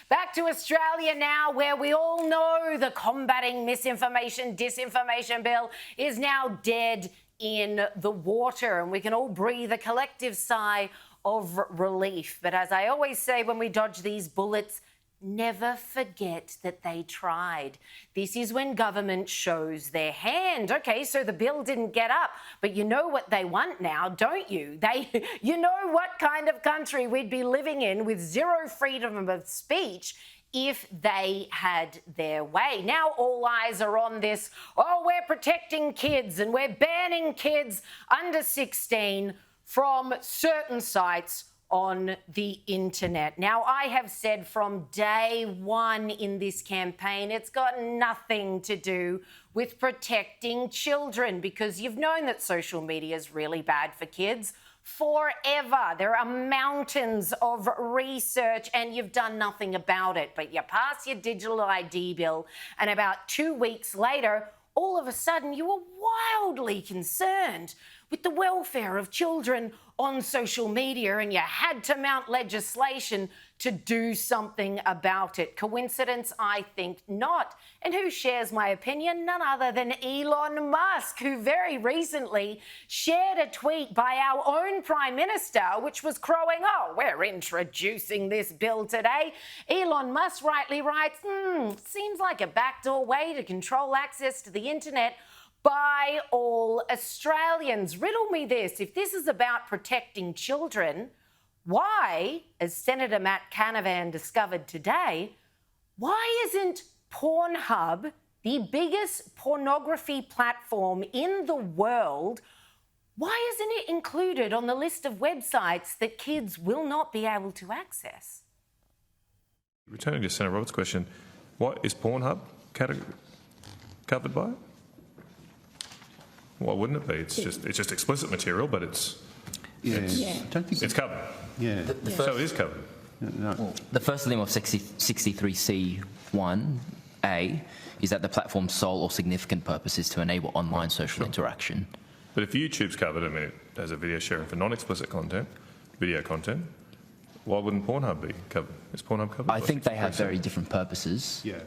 Back to Australia now, where we all know the Combating Misinformation, Disinformation Bill is now dead in the water, and we can all breathe a collective sigh of relief. But as I always say when we dodge these bullets, never forget that they tried. This is when government shows their hand. Okay, so the bill didn't get up, but you know what they want now, don't you? You know what kind of country we'd be living in with zero freedom of speech if they had their way. Now all eyes are on this. Oh, we're protecting kids and we're banning kids under 16 from certain sites on the internet. Now, I have said from day one in this campaign, it's got nothing to do with protecting children, because you've known that social media is really bad for kids forever. There are mountains of research and you've done nothing about it. But you pass your digital ID bill and about 2 weeks later, all of a sudden you were wildly concerned with the welfare of children on social media, and you had to mount legislation to do something about it. Coincidence? I think not. And who shares my opinion? None other than Elon Musk, who very recently shared a tweet by our own Prime Minister, which was crowing, oh, we're introducing this bill today. Elon Musk rightly writes, seems like a backdoor way to control access to the internet by all Australians. Riddle me this. If this is about protecting children, why, as Senator Matt Canavan discovered today, why isn't Pornhub, the biggest pornography platform in the world, why isn't it included on the list of websites that kids will not be able to access? Returning to Sen Robert's question, what is Pornhub covered by? Why wouldn't it be? It's just explicit material, but it's covered. Yeah. So it is covered. No. The first limit of 63C1A is that the platform's sole or significant purpose is to enable online social interaction. But if YouTube's covered, I mean, it has a video sharing for non-explicit content, video content, why wouldn't Pornhub be covered? Is Pornhub covered? I think they have very different purposes. Yeah.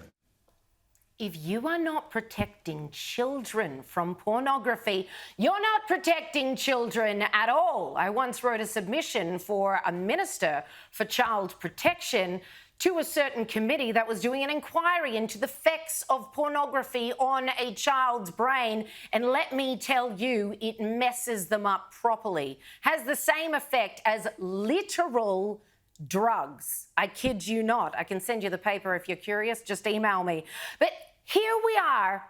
If you are not protecting children from pornography, you're not protecting children at all. I once wrote a submission for a minister for child protection to a certain committee that was doing an inquiry into the effects of pornography on a child's brain. And let me tell you, it messes them up properly. Has the same effect as literal drugs. I kid you not. I can send you the paper if you're curious. Just email me. But here we are,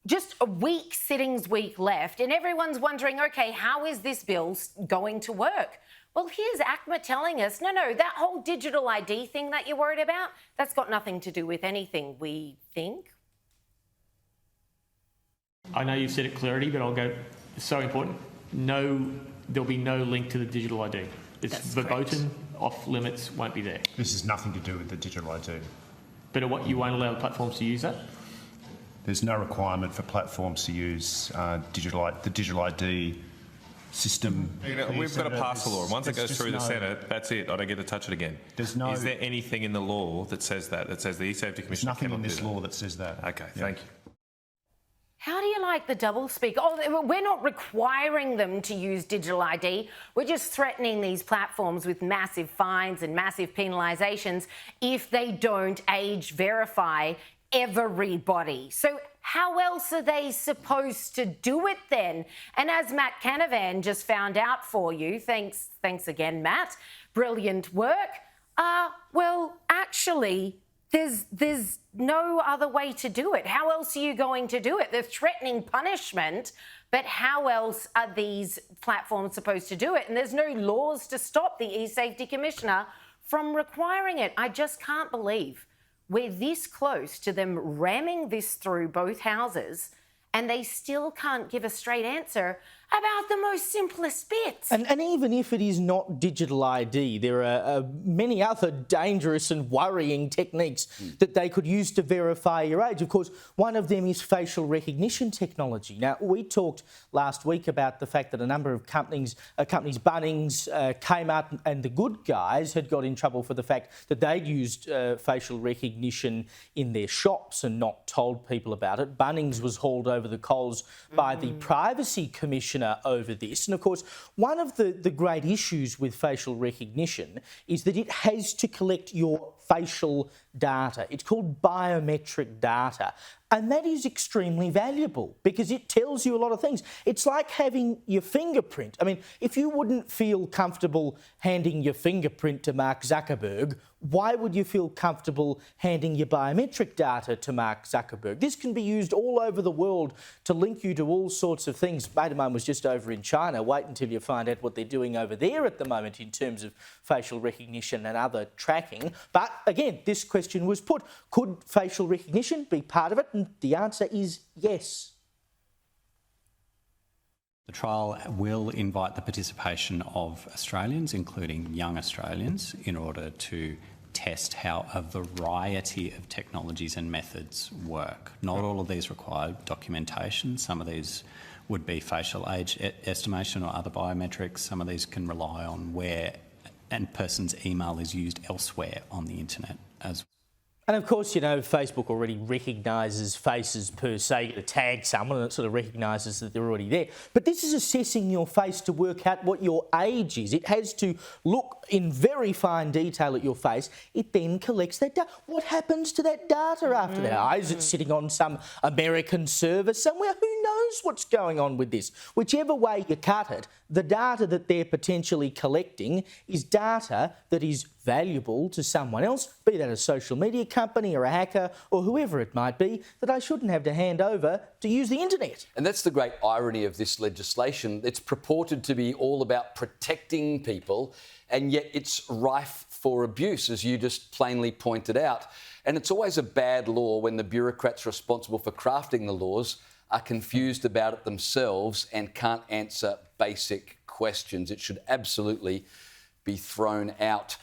just a week, sittings week left, and everyone's wondering, okay, how is this bill going to work? Well, here's ACMA telling us, no, that whole digital ID thing that you're worried about, that's got nothing to do with anything, we think. I know you've said it clearly, but I'll go, it's so important. No, there'll be no link to the digital ID. It's that's verboten, correct. Off limits, won't be there. This has nothing to do with the digital ID. But what, you won't allow platforms to use that? There's no requirement for platforms to use the digital ID system. We've got to pass the law. Once it goes through the Senate, that's it. I don't get to touch it again. Is there anything in the law that says that? That says the E-Safety Commission cannot do that? There's nothing in this law that says that. Okay, thank you. How do you like the doublespeak? Oh, we're not requiring them to use digital ID. We're just threatening these platforms with massive fines and massive penalisations if they don't age verify everybody. So how else are they supposed to do it then? And as Matt Canavan just found out for you, thanks again, Matt, brilliant work. Well, actually, there's no other way to do it. How else are you going to do it? They're threatening punishment, but how else are these platforms supposed to do it? And there's no laws to stop the E-Safety Commissioner from requiring it. I just can't believe we're this close to them ramming this through both houses and they still can't give a straight answer about the most simplest bits. And even if it is not digital ID, there are many other dangerous and worrying techniques that they could use to verify your age. Of course, one of them is facial recognition technology. Now, we talked last week about the fact that a number of companies, Bunnings, Kmart and The Good Guys had got in trouble for the fact that they'd used facial recognition in their shops and not told people about it. Bunnings was hauled over the coals by the Privacy Commissioner over this. And of course, one of the great issues with facial recognition is that it has to collect your facial data. It's called biometric data. And that is extremely valuable because it tells you a lot of things. It's like having your fingerprint. I mean, if you wouldn't feel comfortable handing your fingerprint to Mark Zuckerberg, why would you feel comfortable handing your biometric data to Mark Zuckerberg? This can be used all over the world to link you to all sorts of things. A mate of mine was just over in China. Wait until you find out what they're doing over there at the moment in terms of facial recognition and other tracking. But again, this question was put, could facial recognition be part of it? And the answer is yes. The trial will invite the participation of Australians, including young Australians, in order to test how a variety of technologies and methods work. Not all of these require documentation. Some of these would be facial age estimation or other biometrics. Some of these can rely on where a person's email is used elsewhere on the internet as well. And of course, you know, Facebook already recognises faces per se. You tag someone and it sort of recognises that they're already there. But this is assessing your face to work out what your age is. It has to look in very fine detail at your face. It then collects that data. What happens to that data after that? Is it sitting on some American server somewhere? Who knows what's going on with this? Whichever way you cut it, the data that they're potentially collecting is data that is valuable to someone else, be that a social media company or a hacker or whoever it might be, that I shouldn't have to hand over to use the internet. And that's the great irony of this legislation. It's purported to be all about protecting people, and yet it's rife for abuse, as you just plainly pointed out. And it's always a bad law when the bureaucrats responsible for crafting the laws are confused about it themselves and can't answer basic questions. It should absolutely be thrown out.